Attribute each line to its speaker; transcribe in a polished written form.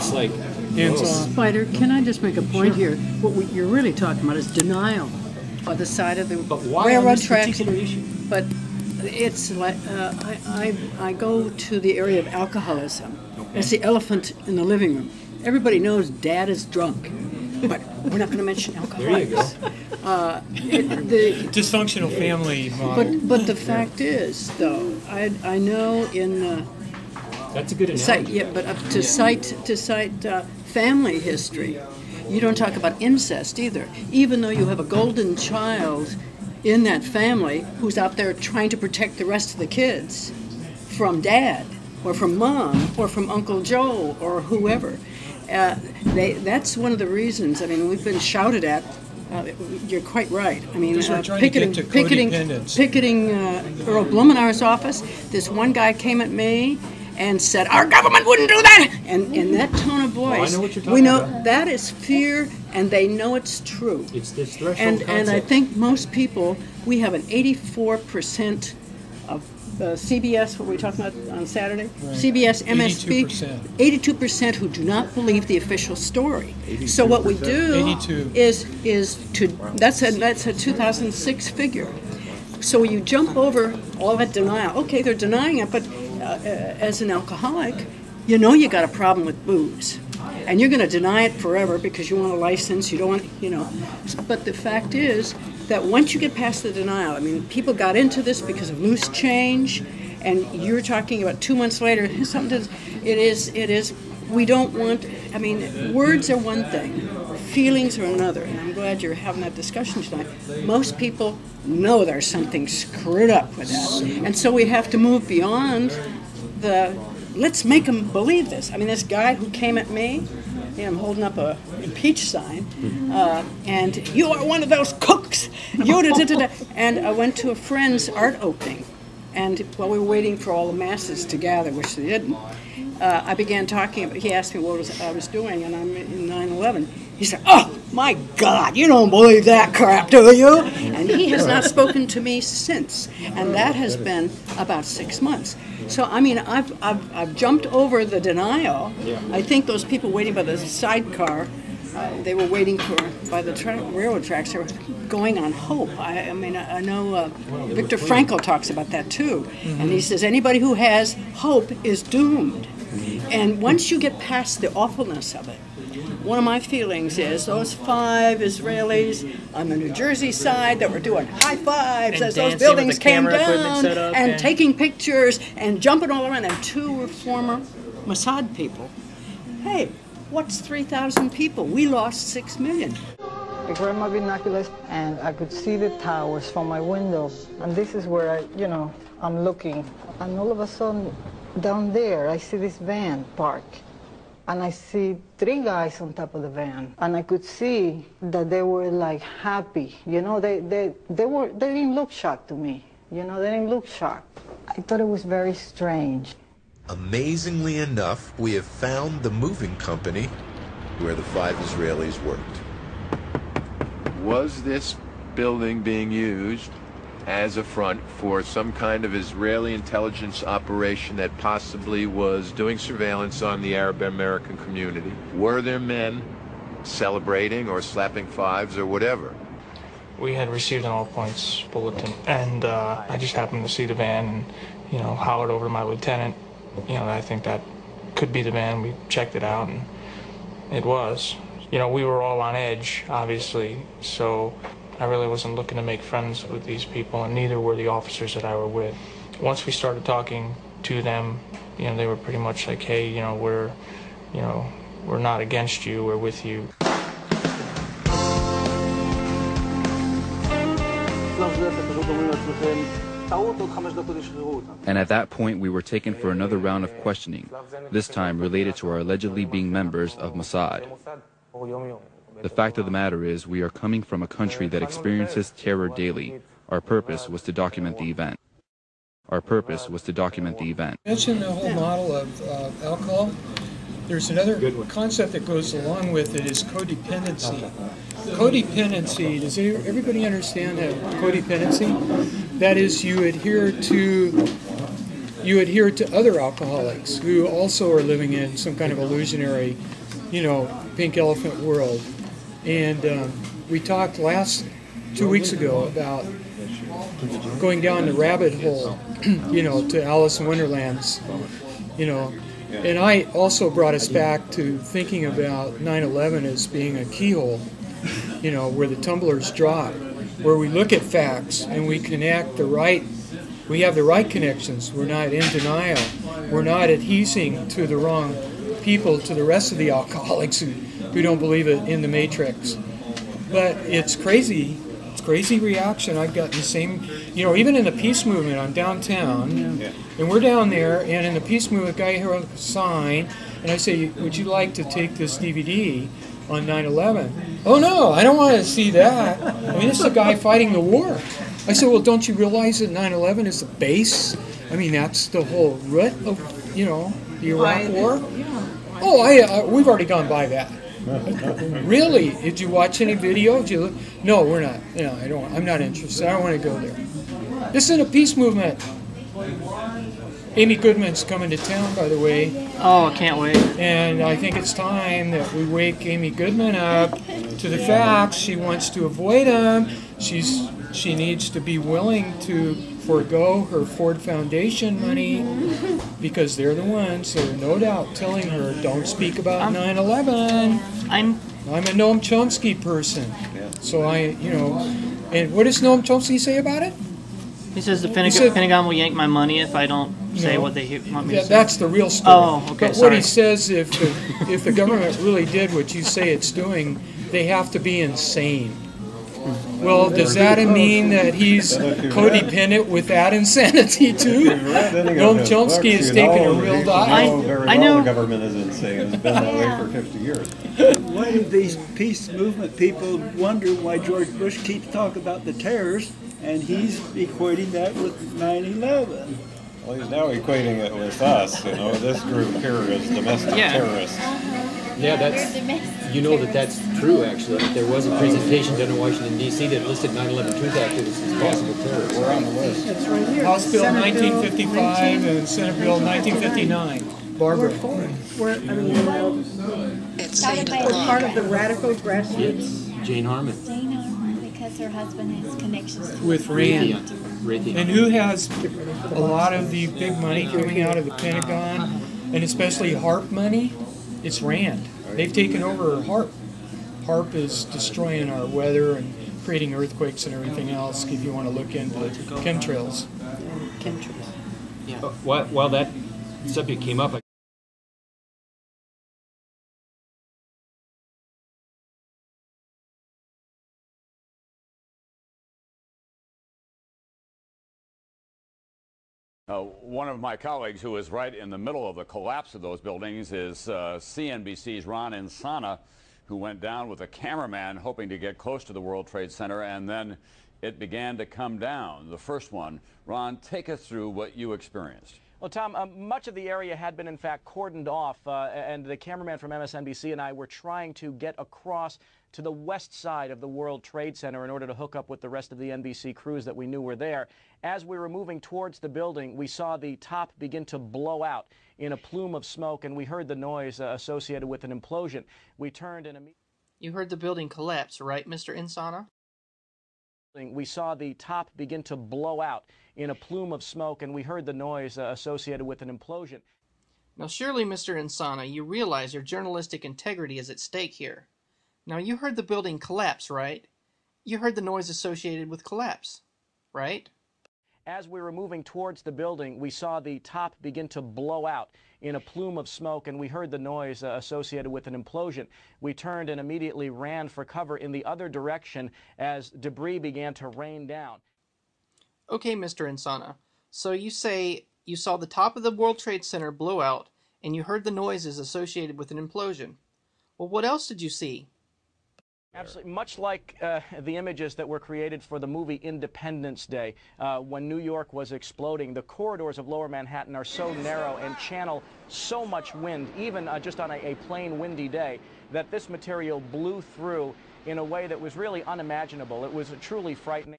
Speaker 1: it's like,
Speaker 2: And so on.
Speaker 3: Spider, can I just make a point here? What you're really talking about is denial on the side of the
Speaker 1: but why on
Speaker 3: railroad
Speaker 1: this
Speaker 3: tracks.
Speaker 1: particular issue?
Speaker 3: But it's like I go to the area of alcoholism.
Speaker 1: Okay.
Speaker 3: It's the elephant in the living room. Everybody knows Dad is drunk, but we're not going to mention alcoholics.
Speaker 1: There you go.
Speaker 2: Dysfunctional family model.
Speaker 3: But the fact is, though, I know in
Speaker 1: That's a good
Speaker 3: cite
Speaker 1: analogy.
Speaker 3: yeah, but to cite family history, you don't talk about incest either. Even though you have a golden child in that family who's out there trying to protect the rest of the kids from Dad or from Mom or from Uncle Joe or whoever. That's one of the reasons. I mean, we've been shouted at. You're quite right. I mean,
Speaker 2: Because we're trying to get to codependence.
Speaker 3: picketing Earl Blumenauer's office. This one guy came at me and said, "Our government wouldn't do that." And in that tone of voice,
Speaker 1: I know what you're talking
Speaker 3: we know
Speaker 1: about.
Speaker 3: that is fear, and they know it's true.
Speaker 1: It's this threshold
Speaker 3: And I
Speaker 1: concept.
Speaker 3: think most people, we have an 84% of CBS, what were we talking about on Saturday?
Speaker 2: Right.
Speaker 3: CBS, MSB,
Speaker 2: 82%.
Speaker 3: 82% who do not believe the official story. So what we do
Speaker 2: 82.
Speaker 3: is to, that's a 2006 figure. So you jump over all that denial. Okay, they're denying it, but as an alcoholic, you know you got a problem with booze. And you're going to deny it forever because you want a license, you don't want, you know. But the fact is that once you get past the denial, I mean, people got into this because of loose change, and you're talking about 2 months later, it is, we don't want, I mean, words are one thing, feelings are another, and I'm glad you're having that discussion tonight. Most people know there's something screwed up with that, and so we have to move beyond the, let's make them believe this. I mean, this guy who came at me, you know, I'm holding up a impeach sign, and you are one of those cooks. And I went to a friend's art opening, and while we were waiting for all the masses to gather, which they didn't, I began talking about, he asked me what I was doing, and I'm in 9/11. He said, "Oh, my God, you don't believe that crap, do you?" And he has not spoken to me since, and that has been about 6 months. So, I mean, I've jumped over the denial. I think those people waiting by the sidecar, they were waiting by the railroad tracks. They were going on hope. I mean, I know Viktor Frankl talks about that too. And he says anybody who has hope is doomed. And once you get past the awfulness of it, one of my feelings is those 5 Israelis on the New Jersey side that were doing high fives
Speaker 4: And
Speaker 3: as those
Speaker 4: dancing with
Speaker 3: buildings
Speaker 4: the
Speaker 3: came
Speaker 4: camera equipment
Speaker 3: down
Speaker 4: set up,
Speaker 3: and
Speaker 4: yeah.
Speaker 3: taking pictures and jumping all around. And 2 were former Mossad people. Hey, what's 3,000 people? We lost 6 million.
Speaker 5: I grabbed my binoculars and I could see the towers from my window. And this is where I'm looking. And all of a sudden, down there, I see this van parked. And I see 3 guys on top of the van. And I could see that they were like happy. You know, they didn't look shocked to me. You know, they didn't look shocked. I thought it was very strange.
Speaker 6: Amazingly enough, we have found the moving company where the 5 Israelis worked.
Speaker 7: Was this building being used as a front for some kind of Israeli intelligence operation that possibly was doing surveillance on the Arab American community? Were there men celebrating or slapping 5s or whatever?
Speaker 8: We had received an all points bulletin, and I just happened to see the van and, hollered over to my lieutenant. I think that could be the van. We checked it out, and it was. We were all on edge, obviously, so I really wasn't looking to make friends with these people, and neither were the officers that I were with. Once we started talking to them, they were pretty much like, hey, we're not against you, we're with you.
Speaker 9: And at that point, we were taken for another round of questioning, this time related to our allegedly being members of Mossad. The fact of the matter is, we are coming from a country that experiences terror daily. Our purpose was to document the event.
Speaker 2: Mention the whole model of alcohol. There's another concept that goes along with it is codependency. Codependency, does everybody understand that codependency? That is, you adhere to you adhere to other alcoholics who also are living in some kind of illusionary, pink elephant world. And we talked 2 weeks ago about going down the rabbit hole, to Alice in Wonderland's, And I also brought us back to thinking about 9/11 as being a keyhole, where the tumblers drop, where we look at facts and we connect we have the right connections. We're not in denial. We're not adhesing to the wrong people, to the rest of the alcoholics who don't believe it in the matrix. But it's crazy. It's crazy reaction. I've gotten the same, even in the peace movement, I'm downtown, and we're down there, and in the peace movement, a guy held a sign, and I say, would you like to take this DVD on 9/11? Oh no, I don't want to see that. I mean, this is a guy fighting the war. I said, well, don't you realize that 9/11 is the base? I mean, that's the whole root of, the Iraq War. Oh, we've already gone by that. Really? Did you watch any video? Did you look? No, we're not. I don't. I'm not interested. I don't want to go there. This is a peace movement. Amy Goodman's coming to town, by the way.
Speaker 8: Oh, can't wait.
Speaker 2: And I think it's time that we wake Amy Goodman up to the facts. She wants to avoid them. She needs to be willing to forego her Ford Foundation money because they're the ones that are no doubt telling her, don't speak about 9/11. I'm a Noam Chomsky person. So and what does Noam Chomsky say about it?
Speaker 8: He says the Pentagon will yank my money if I don't say what they want me to say.
Speaker 2: That's the real story.
Speaker 8: Oh, okay,
Speaker 2: but what he says, if the government really did what you say it's doing, they have to be insane. Well, does that mean that he's codependent with that insanity too? Noam Chomsky has taken a real dive.
Speaker 4: I know the government is insane. It's been that way for 50 years.
Speaker 10: Why do these peace movement people wonder why George Bush keeps talking about the terrorists and he's equating that with 9/11?
Speaker 4: Well, he's now equating it with us. This group here is domestic terrorists.
Speaker 1: Yeah, that's true, actually. There was a presentation done in Washington, D.C. that listed 9/11 truth activists as possible terrorists.
Speaker 4: We're on the list.
Speaker 3: It's right here.
Speaker 2: House Bill 1955 and Senate Bill 1959. Barbara.
Speaker 3: We're part of the radical grassroots.
Speaker 1: Jane Harmon.
Speaker 11: Jane Harmon, because her husband has connections to
Speaker 2: With Rand.
Speaker 1: Raytheon.
Speaker 2: And who has a lot of the big money coming out of the Pentagon, and especially HARP money? It's Rand. They've taken over HARP. HARP is destroying our weather and creating earthquakes and everything else, if you want to look into chemtrails.
Speaker 3: Chemtrails.
Speaker 1: Yeah. While that subject came up,
Speaker 12: One of my colleagues who is right in the middle of the collapse of those buildings is CNBC's Ron Insana, who went down with a cameraman hoping to get close to the World Trade Center, and then it began to come down. The first one. Ron, take us through what you experienced.
Speaker 13: Well, Tom, much of the area had been, in fact, cordoned off, and the cameraman from MSNBC and I were trying to get across to the west side of the World Trade Center in order to hook up with the rest of the NBC crews that we knew were there. As we were moving towards the building, we saw the top begin to blow out in a plume of smoke, and we heard the noise associated with an implosion. We turned and immediately...
Speaker 8: You heard the building collapse, right, Mr. Insana?
Speaker 13: We saw the top begin to blow out in a plume of smoke, and we heard the noise associated with an implosion.
Speaker 8: Now, surely, Mr. Insana, you realize your journalistic integrity is at stake here. Now, you heard the building collapse, right? You heard the noise associated with collapse, right?
Speaker 13: As we were moving towards the building, we saw the top begin to blow out in a plume of smoke, and we heard the noise associated with an implosion. We turned and immediately ran for cover in the other direction as debris began to rain down.
Speaker 8: Okay, Mr. Insana. So you say you saw the top of the World Trade Center blow out, and you heard the noises associated with an implosion. Well, what else did you see?
Speaker 13: Absolutely. Much like the images that were created for the movie Independence Day, when New York was exploding, the corridors of Lower Manhattan are so narrow and channel so much wind, even just on a plain windy day, that this material blew through in a way that was really unimaginable. It was truly frightening.